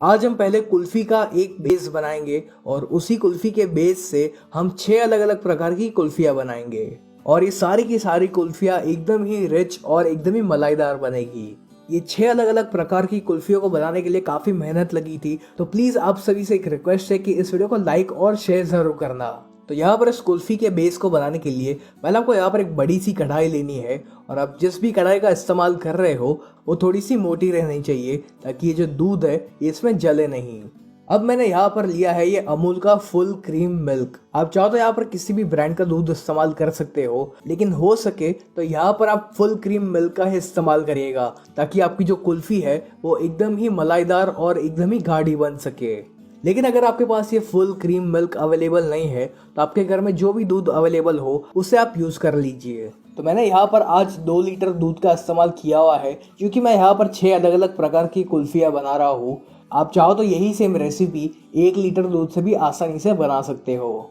आज हम पहले कुल्फी का एक बेस बनाएंगे और उसी कुल्फी के बेस से हम 6 अलग अलग प्रकार की कुल्फियाँ बनाएंगे। और ये सारी की सारी कुल्फियाँ एकदम ही रिच और एकदम ही मलाईदार बनेगी। ये 6 अलग अलग प्रकार की कुल्फियों को बनाने के लिए काफ़ी मेहनत लगी थी, तो प्लीज़ आप सभी से एक रिक्वेस्ट है कि इस वीडियो को लाइक और शेयर ज़रूर करना। तो यहाँ पर इस कुल्फी के बेस को बनाने के लिए पहले आपको यहाँ पर एक बड़ी सी कढ़ाई लेनी है। और आप जिस भी कढ़ाई का इस्तेमाल कर रहे हो वो थोड़ी सी मोटी रहनी चाहिए, ताकि ये जो दूध है ये इसमें जले नहीं। अब मैंने यहाँ पर लिया है ये अमूल का फुल क्रीम मिल्क। आप चाहो तो यहाँ पर किसी भी ब्रांड का दूध इस्तेमाल कर सकते हो, लेकिन हो सके तो यहाँ पर आप फुल क्रीम मिल्क का ही इस्तेमाल करिएगा, ताकि आपकी जो कुल्फी है वो एकदम ही मलाईदार और एकदम ही गाढ़ी बन सके। लेकिन अगर आपके पास ये फुल क्रीम मिल्क अवेलेबल नहीं है तो आपके घर में जो भी दूध अवेलेबल हो उसे आप यूज़ कर लीजिए। तो मैंने यहाँ पर आज 2 लीटर दूध का इस्तेमाल किया हुआ है, क्योंकि मैं यहाँ पर 6 अलग अलग प्रकार की कुल्फियाँ बना रहा हूँ। आप चाहो तो यही सेम रेसिपी 1 लीटर दूध से भी आसानी से बना सकते हो।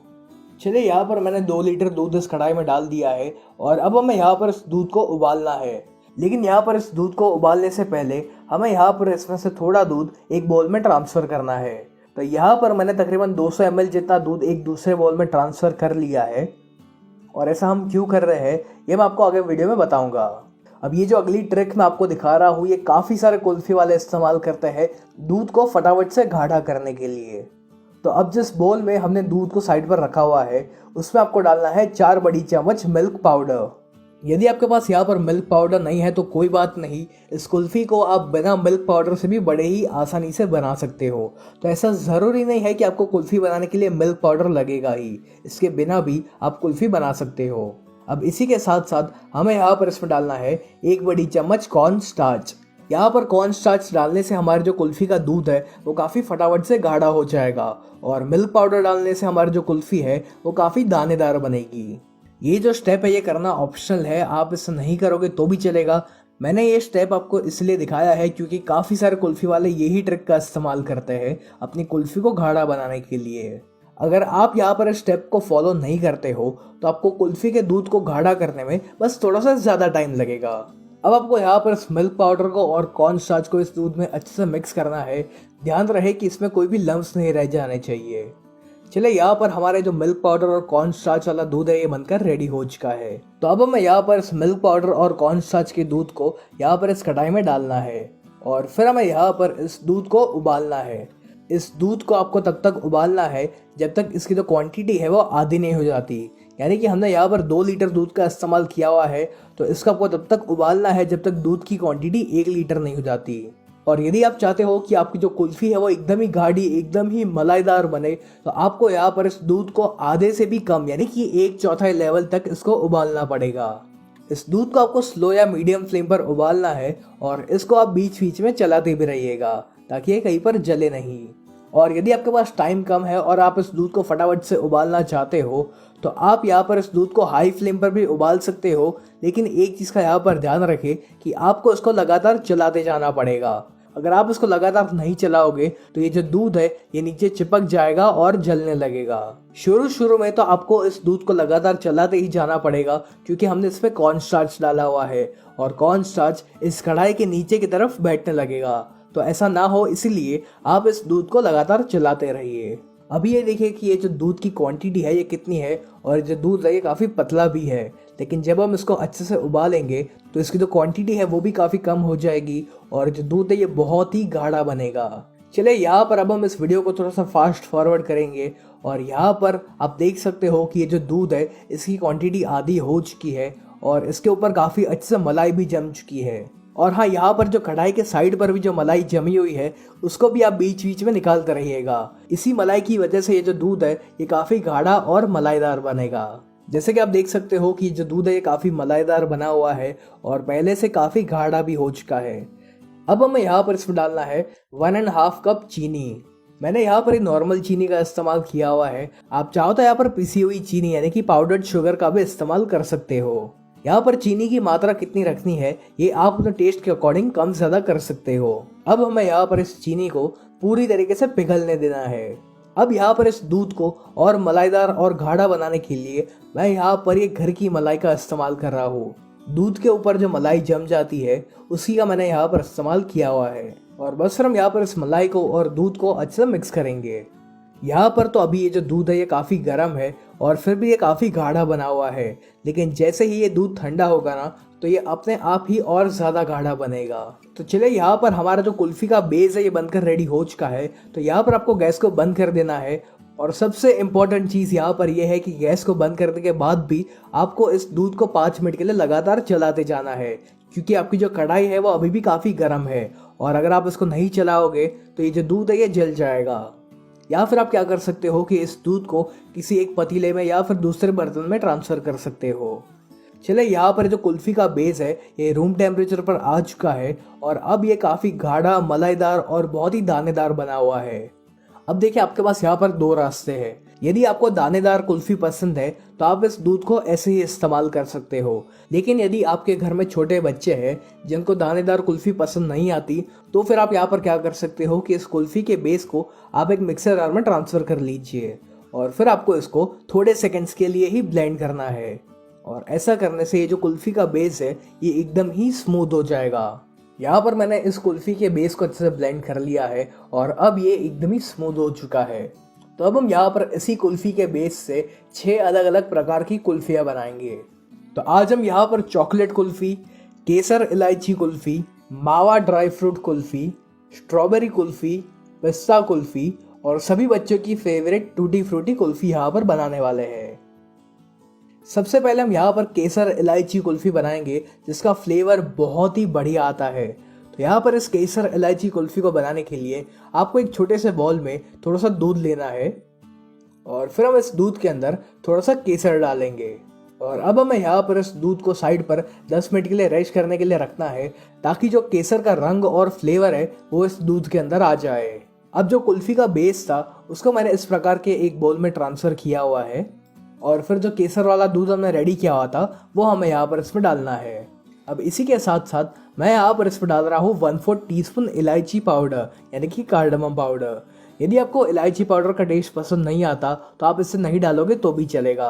चलिए, यहाँ पर मैंने 2 लीटर दूध इस कढ़ाई में डाल दिया है और अब हमें यहाँ पर इस दूध को उबालना है। लेकिन यहाँ पर इस दूध को उबालने से पहले हमें यहाँ पर इसमें से थोड़ा दूध एक बाउल में ट्रांसफ़र करना है। तो यहाँ पर मैंने तकरीबन 200 ml जितना दूध एक दूसरे बाउल में ट्रांसफ़र कर लिया है। और ऐसा हम क्यों कर रहे हैं ये मैं आपको आगे वीडियो में बताऊंगा। अब ये जो अगली ट्रिक मैं आपको दिखा रहा हूँ ये काफ़ी सारे कुल्फ़ी वाले इस्तेमाल करते हैं दूध को फटाफट से गाढ़ा करने के लिए। तो अब जिस बोल में हमने दूध को साइड पर रखा हुआ है उसमें आपको डालना है 4 बड़ी चम्मच मिल्क पाउडर। यदि आपके पास यहाँ पर मिल्क पाउडर नहीं है तो कोई बात नहीं, इस कुल्फ़ी को आप बिना मिल्क पाउडर से भी बड़े ही आसानी से बना सकते हो। तो ऐसा ज़रूरी नहीं है कि आपको कुल्फ़ी बनाने के लिए मिल्क पाउडर लगेगा ही, इसके बिना भी आप कुल्फ़ी बना सकते हो। अब इसी के साथ साथ हमें यहाँ पर इसमें डालना है 1 बड़ी चम्मच कॉर्न स्टार्च। यहाँ पर कॉर्न स्टार्च डालने से हमारे जो कुल्फ़ी का दूध है वो काफ़ी फटाफट से गाढ़ा हो जाएगा, और मिल्क पाउडर डालने से हमारी जो कुल्फ़ी है वो काफ़ी दानेदार बनेगी। ये जो स्टेप है ये करना ऑप्शनल है, आप इसे नहीं करोगे तो भी चलेगा। मैंने ये स्टेप आपको इसलिए दिखाया है क्योंकि काफ़ी सारे कुल्फ़ी वाले यही ट्रिक का इस्तेमाल करते हैं अपनी कुल्फ़ी को गाढ़ा बनाने के लिए। अगर आप यहाँ पर इस स्टेप को फॉलो नहीं करते हो तो आपको कुल्फ़ी के दूध को गाढ़ा करने में बस थोड़ा सा ज़्यादा टाइम लगेगा। अब आपको यहाँ पर इस मिल्क पाउडर को और कॉर्न स्टार्च को इस दूध में अच्छे से मिक्स करना है। ध्यान रहे कि इसमें कोई भी लम्स नहीं रह जाने चाहिए। चले, यहाँ पर हमारे जो मिल्क पाउडर और कॉर्न स्टार्च वाला दूध है ये बनकर रेडी हो चुका है। तो अब हमें यहाँ पर इस मिल्क पाउडर और कॉर्न स्टार्च के दूध को यहाँ पर इस कढ़ाई में डालना है और फिर हमें यहाँ पर इस दूध को उबालना है। इस दूध को आपको तब तक उबालना है जब तक इसकी जो क्वांटिटी है वो आधी नहीं हो जाती। यानी कि हमने यहाँ पर 2 लीटर दूध का इस्तेमाल किया हुआ है, तो इसका आपको तब तक उबालना है जब तक दूध की क्वांटिटी 1 लीटर नहीं हो जाती। और यदि आप चाहते हो कि आपकी जो कुल्फ़ी है वो एकदम ही गाढ़ी एकदम ही मलाईदार बने, तो आपको यहाँ पर इस दूध को आधे से भी कम यानी कि 1/4 लेवल तक इसको उबालना पड़ेगा। इस दूध को आपको स्लो या मीडियम फ्लेम पर उबालना है और इसको आप बीच बीच में चलाते भी रहिएगा ताकि ये कहीं पर जले नहीं। और यदि आपके पास टाइम कम है और आप इस दूध को फटाफट से उबालना चाहते हो तो आप यहाँ पर इस दूध को हाई फ्लेम पर भी उबाल सकते हो, लेकिन एक चीज़ का यहाँ पर ध्यान रखें कि आपको इसको लगातार चलाते जाना पड़ेगा। अगर आप इसको लगातार नहीं चलाओगे तो ये जो दूध है ये नीचे चिपक जाएगा और जलने लगेगा। शुरू में तो आपको इस दूध को लगातार चलाते ही जाना पड़ेगा, क्योंकि हमने इसमें कॉर्न स्टार्च डाला हुआ है और कॉर्न स्टार्च इस कढ़ाई के नीचे की तरफ बैठने लगेगा। तो ऐसा ना हो इसलिए आप इस दूध को लगातार चलाते रहिए। अभी ये देखिए कि ये जो दूध की क्वांटिटी है ये कितनी है, और जो दूध है ये काफ़ी पतला भी है, लेकिन जब हम इसको अच्छे से उबालेंगे तो इसकी जो क्वांटिटी है वो भी काफ़ी कम हो जाएगी और जो दूध है ये बहुत ही गाढ़ा बनेगा। चलिए, यहाँ पर अब हम इस वीडियो को थोड़ा सा फास्ट फॉरवर्ड करेंगे और यहाँ पर आप देख सकते हो कि ये जो दूध है इसकी क्वांटिटी आधी हो चुकी है और इसके ऊपर काफ़ी अच्छे से मलाई भी जम चुकी है। और हाँ, यहाँ पर जो कढ़ाई के साइड पर भी जो मलाई जमी हुई है उसको भी आप बीच बीच में निकालते रहिएगा। इसी मलाई की वजह से ये जो दूध है ये काफ़ी गाढ़ा और मलाईदार बनेगा। जैसे कि आप देख सकते हो कि जो दूध है ये काफ़ी मलाईदार बना हुआ है और पहले से काफ़ी गाढ़ा भी हो चुका है। अब हमें यहाँ पर इसमें डालना है 1.5 कप चीनी। मैंने यहाँ पर नॉर्मल चीनी का इस्तेमाल किया हुआ है। आप चाहो तो यहाँ पर पिसी हुई चीनी यानी कि पाउडर्ड शुगर का भी इस्तेमाल कर सकते हो। यहाँ पर चीनी की मात्रा कितनी रखनी है ये आप अपने टेस्ट के अकॉर्डिंग कम ज़्यादा कर सकते हो। अब हमें यहाँ पर इस चीनी को पूरी तरीके से पिघलने देना है। अब यहाँ पर इस दूध को और मलाईदार और गाढ़ा बनाने के लिए मैं यहाँ पर ये घर की मलाई का इस्तेमाल कर रहा हूँ। दूध के ऊपर जो मलाई जम जाती है उसी का मैंने यहाँ पर इस्तेमाल किया हुआ है। और बस फिर हम यहाँ पर इस मलाई को और दूध को अच्छे से मिक्स करेंगे। यहाँ पर तो अभी ये जो दूध है ये काफ़ी गर्म है और फिर भी ये काफ़ी गाढ़ा बना हुआ है, लेकिन जैसे ही ये दूध ठंडा होगा ना तो ये अपने आप ही और ज़्यादा गाढ़ा बनेगा। तो चलिए यहाँ पर हमारा जो कुल्फ़ी का बेस है ये बनकर रेडी हो चुका है। तो यहाँ पर आपको गैस को बंद कर देना है और सबसे इम्पॉर्टेंट चीज़ यहाँ पर यह है कि गैस को बंद करने के बाद भी आपको इस दूध को 5 मिनट के लिए लगातार चलाते जाना है, क्योंकि आपकी जो कढ़ाई है वो अभी भी काफ़ी गर्म है और अगर आप इसको नहीं चलाओगे तो ये जो दूध है ये जल जाएगा। या फिर आप क्या कर सकते हो कि इस दूध को किसी एक पतीले में या फिर दूसरे बर्तन में ट्रांसफ़र कर सकते हो। चले यहाँ पर जो कुल्फ़ी का बेस है ये रूम टेम्परेचर पर आ चुका है और अब ये काफ़ी गाढ़ा, मलाईदार और बहुत ही दानेदार बना हुआ है। अब देखिए आपके पास यहाँ पर 2 रास्ते हैं। यदि आपको दानेदार कुल्फ़ी पसंद है तो आप इस दूध को ऐसे ही इस्तेमाल कर सकते हो, लेकिन यदि आपके घर में छोटे बच्चे हैं जिनको दानेदार कुल्फ़ी पसंद नहीं आती तो फिर आप यहाँ पर क्या कर सकते हो कि इस कुल्फ़ी के बेस को आप एक मिक्सर जार में ट्रांसफ़र कर लीजिए और फिर आपको इसको थोड़े सेकेंड्स के लिए ही ब्लेंड करना है। और ऐसा करने से ये जो कुल्फ़ी का बेस है ये एकदम ही स्मूथ हो जाएगा। यहाँ पर मैंने इस कुल्फ़ी के बेस को अच्छे से ब्लेंड कर लिया है और अब ये एकदम ही स्मूथ हो चुका है। तो अब हम यहाँ पर इसी कुल्फ़ी के बेस से 6 अलग अलग प्रकार की कुल्फ़ियाँ बनाएंगे। तो आज हम यहाँ पर चॉकलेट कुल्फ़ी, केसर इलायची कुल्फ़ी, मावा dry fruit kulfi, strawberry kulfi, पिस्ता कुल्फ़ी और सभी बच्चों की फेवरेट टूटी फ्रूटी कुल्फ़ी यहाँ पर बनाने वाले हैं। सबसे पहले हम यहाँ पर केसर इलायची कुल्फ़ी बनाएंगे जिसका फ्लेवर बहुत ही बढ़िया आता है। तो यहाँ पर इस केसर इलायची कुल्फ़ी को बनाने के लिए आपको एक छोटे से बॉल में थोड़ा सा दूध लेना है और फिर हम इस दूध के अंदर थोड़ा सा केसर डालेंगे और अब हमें यहाँ पर इस दूध को साइड पर 10 मिनट के लिए रेस्ट करने के लिए रखना है ताकि जो केसर का रंग और फ्लेवर है वो इस दूध के अंदर आ जाए। अब जो कुल्फ़ी का बेस था उसको मैंने इस प्रकार के एक बोल में ट्रांसफ़र किया हुआ है और फिर जो केसर वाला दूध हमने रेडी किया हुआ था वो हमें यहाँ पर इसमें डालना है। अब इसी के साथ साथ मैं यहाँ पर इसमें डाल रहा हूँ 1/4 टीस्पून इलायची पाउडर यानी कि कार्डमम पाउडर। यदि आपको इलायची पाउडर का टेस्ट पसंद नहीं आता तो आप इसे नहीं डालोगे तो भी चलेगा।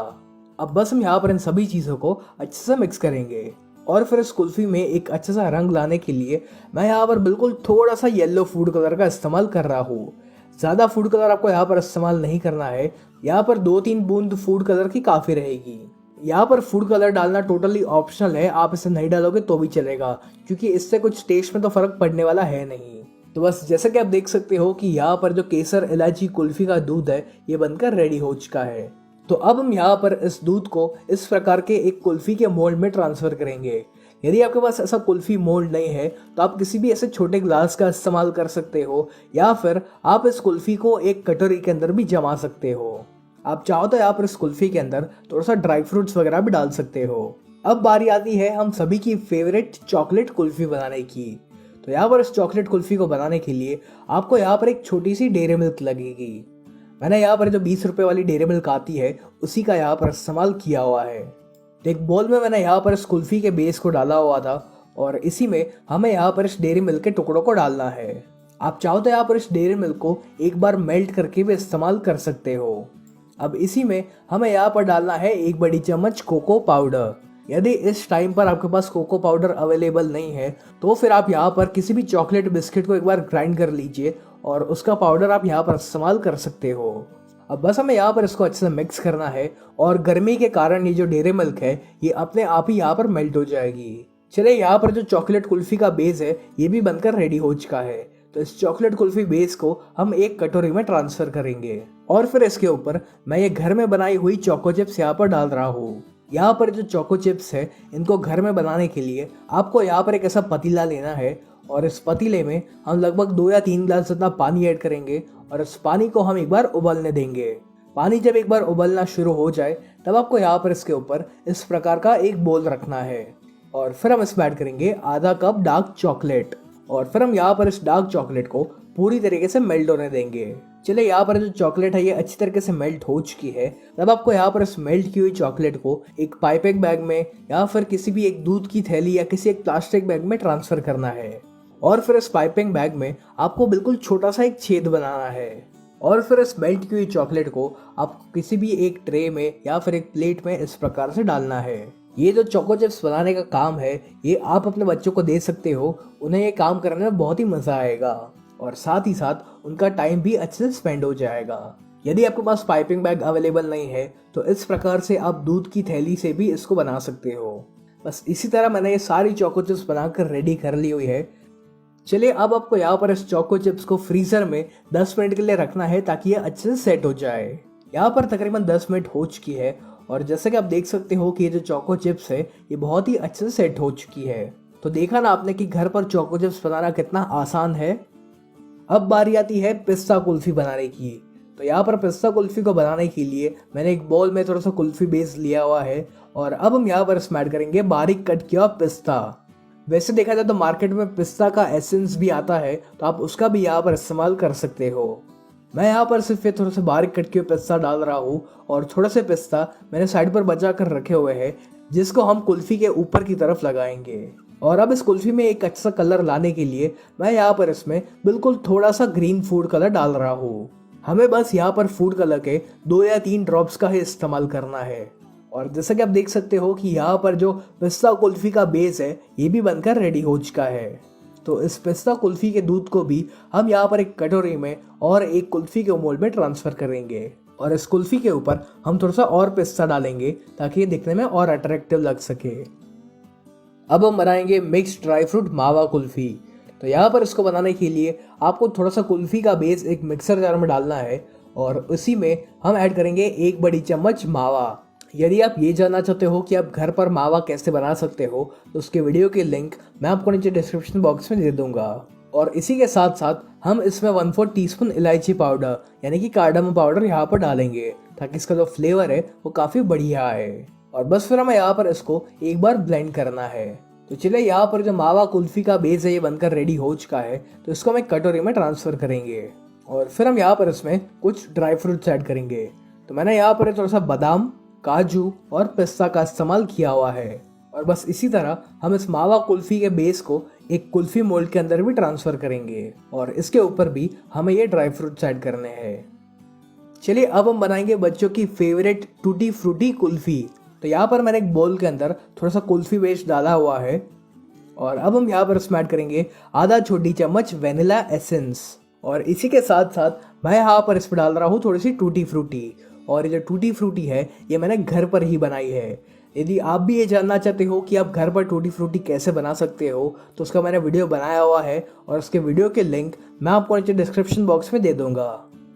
अब बस हम यहाँ पर इन सभी चीज़ों को अच्छे से मिक्स करेंगे और फिर इस कुल्फ़ी में एक अच्छा सा रंग लाने के लिए मैं यहाँ पर बिल्कुल थोड़ा सा येलो फूड कलर का इस्तेमाल कर रहा हूँ। ज़्यादा फूड कलर आपको यहाँ पर इस्तेमाल नहीं करना है, यहाँ पर 2-3 बूंद फूड कलर की काफ़ी रहेगी। यहाँ पर फूड कलर डालना टोटली ऑप्शनल है, आप इसे नहीं डालोगे तो भी चलेगा क्योंकि इससे कुछ टेस्ट में तो फ़र्क पड़ने वाला है नहीं। तो बस जैसा कि आप देख सकते हो कि यहाँ पर जो केसर इलायची कुल्फ़ी का दूध है ये बनकर रेडी हो चुका है। तो अब हम यहाँ पर इस दूध को इस प्रकार के एक कुल्फ़ी के मोल्ड में ट्रांसफ़र करेंगे। यदि आपके पास ऐसा कुल्फ़ी मोल्ड नहीं है तो आप किसी भी ऐसे छोटे ग्लास का इस्तेमाल कर सकते हो या फिर आप इस कुल्फ़ी को एक कटोरी के अंदर भी जमा सकते हो। आप चाहो तो यहाँ पर इस कुल्फ़ी के अंदर थोड़ा सा ड्राई फ्रूट्स वगैरह भी डाल सकते हो। अब बारी आती है हम सभी की फेवरेट चॉकलेट कुल्फ़ी बनाने की। तो यहाँ पर इस चॉकलेट कुल्फ़ी को बनाने के लिए आपको यहाँ पर एक छोटी सी डेयरी मिल्क लगेगी। मैंने यहाँ पर जो 20 रुपये वाली डेयरी मिल्क आती है उसी का यहाँ पर इस्तेमाल किया हुआ है। तो एक बोल में मैंने यहाँ पर इस कुल्फ़ी के बेस को डाला हुआ था और इसी में हमें यहाँ पर इस डेयरी मिल्क के टुकड़ों को डालना है। आप चाहो तो यहाँ पर इस डेयरी मिल्क को एक बार मेल्ट करके भी इस्तेमाल कर सकते हो। अब इसी में हमें यहाँ पर डालना है 1 बड़ी चम्मच कोको पाउडर। यदि इस टाइम पर आपके पास कोको पाउडर अवेलेबल नहीं है तो फिर आप यहाँ पर किसी भी चॉकलेट बिस्किट को एक बार ग्राइंड कर लीजिए और उसका पाउडर आप यहाँ पर इस्तेमाल कर सकते हो। अब बस हमें यहाँ पर इसको अच्छे से मिक्स करना है और गर्मी के कारण ये जो डेयरी मिल्क है ये अपने आप ही यहाँ पर मेल्ट हो जाएगी। चलिए यहाँ पर जो चॉकलेट कुल्फ़ी का बेस है ये भी बनकर रेडी हो चुका है। तो इस चॉकलेट कुल्फ़ी बेस को हम एक कटोरी में ट्रांसफ़र करेंगे और फिर इसके ऊपर मैं ये घर में बनाई हुई चोको चिप्स यहाँ पर डाल रहा हूँ। यहाँ पर जो चोको चिप्स है इनको घर में बनाने के लिए आपको यहाँ पर एक ऐसा पतीला लेना है और इस पतीले में हम लगभग 2 या 3 गिलास जितना पानी ऐड करेंगे और इस पानी को हम एक बार उबलने देंगे। पानी जब एक बार उबलना शुरू हो जाए तब आपको यहाँ पर इसके ऊपर इस प्रकार का एक बोल रखना है और फिर हम इसमें ऐड करेंगे आधा कप डार्क चॉकलेट और फिर हम यहाँ पर इस डार्क चॉकलेट को पूरी तरीके से मेल्ट होने देंगे। चलिए यहाँ पर जो चॉकलेट है ये अच्छी तरीके से मेल्ट हो चुकी है। तब आपको यहाँ पर इस मेल्ट की हुई चॉकलेट को एक पाइपिंग बैग में या फिर किसी भी एक दूध की थैली या किसी एक प्लास्टिक बैग में ट्रांसफर करना है और फिर इस पाइपिंग बैग में आपको बिल्कुल छोटा सा एक छेद बनाना है और फिर इस मेल्ट की हुई चॉकलेट को आपको किसी भी एक ट्रे में या फिर एक प्लेट में इस प्रकार से डालना है ये जो चोको चिप्स बनाने का काम है, ये आप अपने बच्चों को दे सकते हो। उन्हें ये काम करने में बहुत ही मज़ा आएगा और साथ ही साथ उनका टाइम भी अच्छे से स्पेंड हो जाएगा। यदि आपके पास पाइपिंग बैग अवेलेबल नहीं है तो इस प्रकार से आप दूध की थैली से भी इसको बना सकते हो। बस इसी तरह मैंने ये सारी चोको चिप्स बनाकर रेडी कर ली हुई है। चलिए अब आपको यहाँ पर इस चोको चिप्स को फ्रीज़र में 10 मिनट के लिए रखना है ताकि ये अच्छे से सेट हो जाए। यहाँ पर तकरीबन 10 मिनट हो चुकी है और जैसे कि आप देख सकते हो कि ये जो चोको चिप्स है ये बहुत ही अच्छे से सेट हो चुकी है। तो देखा ना आपने कि घर पर चोको चिप्स बनाना कितना आसान है। अब बारी आती है पिस्ता कुल्फी बनाने की। तो यहाँ पर पिस्ता कुल्फी को बनाने के लिए मैंने एक बाउल में थोड़ा सा कुल्फी बेस लिया हुआ है और अब हम यहाँ पर इसमें ऐड करेंगे बारीक कट किया पिस्ता। वैसे देखा जाए तो मार्केट में पिस्ता का एसेंस भी आता है, तो आप उसका भी यहाँ पर इस्तेमाल कर सकते हो। मैं यहाँ पर सिर्फ थोड़ा सा बारीक कट के पिस्ता डाल रहा हूँ और थोड़ा से पिस्ता मैंने साइड पर बचा कर रखे हुए हैं जिसको हम कुल्फी के ऊपर की तरफ लगाएंगे। और अब इस कुल्फी में एक अच्छा कलर लाने के लिए मैं यहाँ पर इसमें बिल्कुल थोड़ा सा ग्रीन फूड कलर डाल रहा हूँ। हमें बस यहाँ पर फूड कलर के 2 या 3 ड्रॉप्स का ही इस्तेमाल करना है। और जैसा कि आप देख सकते हो कि यहाँ पर जो पिस्ता कुल्फी का बेस है ये भी बनकर रेडी हो चुका है। तो इस पिस्ता कुल्फी के दूध को भी हम यहाँ पर एक कटोरी में और एक कुल्फी के मोल्ड में ट्रांसफर करेंगे और इस कुल्फी के ऊपर हम थोड़ा सा और पिस्ता डालेंगे ताकि ये दिखने में और अट्रैक्टिव लग सके। अब हम बनाएंगे मिक्स ड्राई फ्रूट मावा कुल्फी। तो यहाँ पर इसको बनाने के लिए आपको थोड़ा सा कुल्फी का बेस एक मिक्सर जार में डालना है और उसी में हम ऐड करेंगे 1 बड़ी चम्मच मावा। यदि आप ये जानना चाहते हो कि आप घर पर मावा कैसे बना सकते हो तो उसके वीडियो की लिंक मैं आपको नीचे डिस्क्रिप्शन बॉक्स में दे दूंगा। और इसी के साथ साथ हम इसमें 1/4 टीस्पून इलायची पाउडर यानी कि कार्डमम पाउडर यहाँ पर डालेंगे ताकि इसका जो फ्लेवर है वो काफ़ी बढ़िया आए। और बस फिर हमें यहाँ पर इसको एक बार ब्लेंड करना है। तो चलिए यहाँ पर जो मावा कुल्फी का बेस है ये बनकर रेडी हो चुका है, तो इसको हम एक कटोरी में ट्रांसफ़र करेंगे और फिर हम यहाँ पर इसमें कुछ ड्राई फ्रूट्स ऐड करेंगे। तो मैंने यहाँ पर थोड़ा सा बादाम, काजू और पिस्ता का इस्तेमाल किया हुआ है। और बस इसी तरह हम इस मावा कुल्फी के बेस को एक कुल्फी मोल्ड के अंदर भी ट्रांसफ़र करेंगे और इसके ऊपर भी हमें ये ड्राई फ्रूट्स ऐड करने हैं। चलिए अब हम बनाएंगे बच्चों की फेवरेट टूटी फ्रूटी कुल्फी। तो यहाँ पर मैंने एक बोल के अंदर थोड़ा सा कुल्फी बेस डाला हुआ है और अब हम यहाँ पर इसमें ऐड करेंगे आधा छोटी चम्मच वेनिला एसेंस और इसी के साथ साथ मैं यहाँ पर इसमें डाल रहा हूँ थोड़ी सी टूटी फ्रूटी। और ये जो टूटी फ्रूटी है ये मैंने घर पर ही बनाई है। यदि आप भी ये जानना चाहते हो कि आप घर पर टूटी फ्रूटी कैसे बना सकते हो तो उसका मैंने वीडियो बनाया हुआ है और उसके वीडियो के लिंक मैं आपको नीचे डिस्क्रिप्शन बॉक्स में दे दूंगा।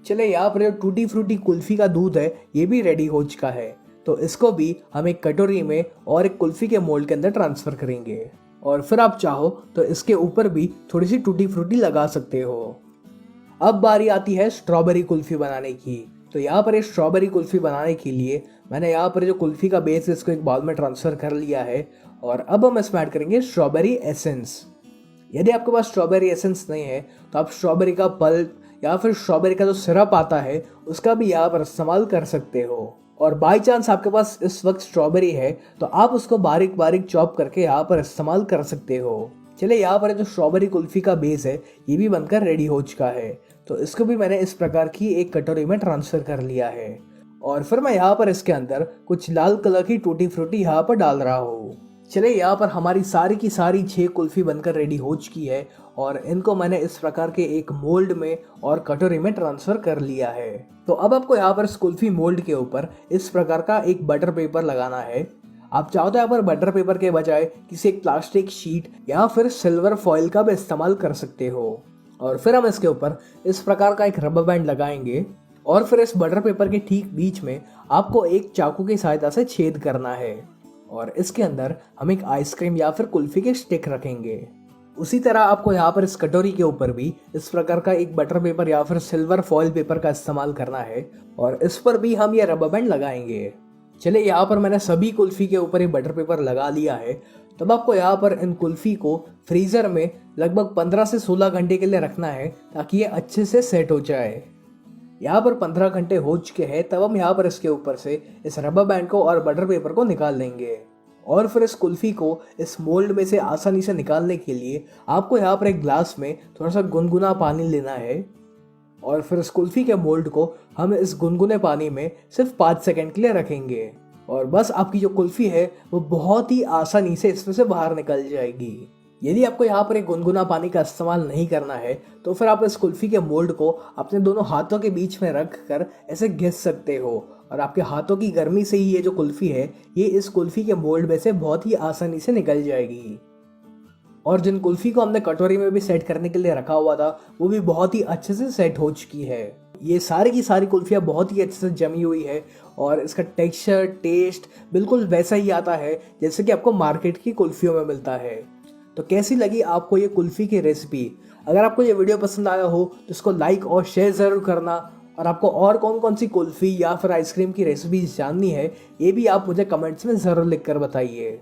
चलिए यहाँ पर जो टूटी फ्रूटी कुल्फी का दूध है ये भी रेडी हो चुका है, तो इसको भी हम एक कटोरी में और एक कुल्फी के मोल्ड के अंदर ट्रांसफ़र करेंगे और फिर आप चाहो तो इसके ऊपर भी थोड़ी सी टूटी फ्रूटी लगा सकते हो। अब बारी आती है स्ट्रॉबेरी कुल्फी बनाने की। तो यहाँ पर एक स्ट्रॉबेरी कुल्फ़ी बनाने के लिए मैंने यहाँ पर जो कुल्फ़ी का बेस है इसको एक बाउल में ट्रांसफ़र कर लिया है और अब हम इसमें ऐड करेंगे स्ट्रॉबेरी एसेंस। यदि आपके पास स्ट्रॉबेरी एसेंस नहीं है तो आप स्ट्रॉबेरी का पल्प या फिर स्ट्रॉबेरी का जो सिरप आता है उसका भी यहाँ पर इस्तेमाल कर सकते हो। और बाई चांस आपके पास इस वक्त स्ट्रॉबेरी है तो आप उसको बारीक बारीक चॉप करके यहाँ पर इस्तेमाल कर सकते हो। चलिए यहाँ पर जो स्ट्रॉबेरी कुल्फ़ी का बेस है ये भी बनकर रेडी हो चुका है, तो इसको भी मैंने इस प्रकार की एक कटोरी में ट्रांसफ़र कर लिया है और फिर मैं यहाँ पर इसके अंदर कुछ लाल कलर की टूटी फ्रूटी यहाँ पर डाल रहा हूँ। चलिए यहाँ पर हमारी सारी की सारी 6 कुल्फ़ी बनकर रेडी हो चुकी है और इनको मैंने इस प्रकार के एक मोल्ड में और कटोरी में ट्रांसफ़र कर लिया है। तो अब आपको यहाँ पर इस कुल्फ़ी मोल्ड के ऊपर इस प्रकार का एक बटर पेपर लगाना है। आप चाहो तो यहाँ पर बटर पेपर के बजाय किसी एक प्लास्टिक शीट या फिर सिल्वर फॉइल का भी इस्तेमाल कर सकते हो। और फिर हम इसके ऊपर इस प्रकार का एक रबर बैंड लगाएंगे और फिर इस बटर पेपर के ठीक बीच में आपको एक चाकू की सहायता से छेद करना है और इसके अंदर हम एक आइसक्रीम या फिर कुल्फी के स्टिक रखेंगे। उसी तरह आपको यहाँ पर इस कटोरी के ऊपर भी इस प्रकार का एक बटर पेपर या फिर सिल्वर फॉइल पेपर का इस्तेमाल करना है और इस पर भी हम ये रबर बैंड लगाएंगे। चलिए यहाँ पर मैंने सभी कुल्फी के ऊपर ये बटर पेपर लगा लिया है। तब आपको यहाँ पर इन कुल्फी को फ्रीज़र में लगभग 15 से 16 घंटे के लिए रखना है ताकि ये अच्छे से सेट हो जाए। यहाँ पर 15 घंटे हो चुके हैं, तब हम यहाँ पर इसके ऊपर से इस रबर बैंड को और बटर पेपर को निकाल लेंगे और फिर इस कुल्फी को इस मोल्ड में से आसानी से निकालने के लिए आपको यहाँ पर एक ग्लास में थोड़ा सा गुनगुना पानी लेना है और फिर इस कुल्फी के मोल्ड को हम इस गुनगुने पानी में सिर्फ 5 सेकंड के लिए रखेंगे और बस आपकी जो कुल्फ़ी है वो बहुत ही आसानी से इसमें से बाहर निकल जाएगी। यदि आपको यहाँ पर एक गुनगुना पानी का इस्तेमाल नहीं करना है तो फिर आप इस कुल्फ़ी के मोल्ड को अपने दोनों हाथों के बीच में रख कर ऐसे घिस सकते हो और आपके हाथों की गर्मी से ही ये जो कुल्फ़ी है ये इस कुल्फ़ी के मोल्ड में से बहुत ही आसानी से निकल जाएगी। और जिन कुल्फ़ी को हमने कटोरी में भी सेट करने के लिए रखा हुआ था वो भी बहुत ही अच्छे से सेट हो चुकी है। ये सारी की सारी कुल्फ़ियाँ बहुत ही अच्छे से जमी हुई है और इसका टेक्सचर टेस्ट बिल्कुल वैसा ही आता है जैसे कि आपको मार्केट की कुल्फ़ियों में मिलता है। तो कैसी लगी आपको ये कुल्फ़ी की रेसिपी? अगर आपको ये वीडियो पसंद आया हो तो इसको लाइक और शेयर ज़रूर करना और आपको और कौन कौन सी कुल्फ़ी या फिर आइसक्रीम की रेसिपीज़ जाननी है ये भी आप मुझे कमेंट्स में ज़रूर लिख कर बताइए।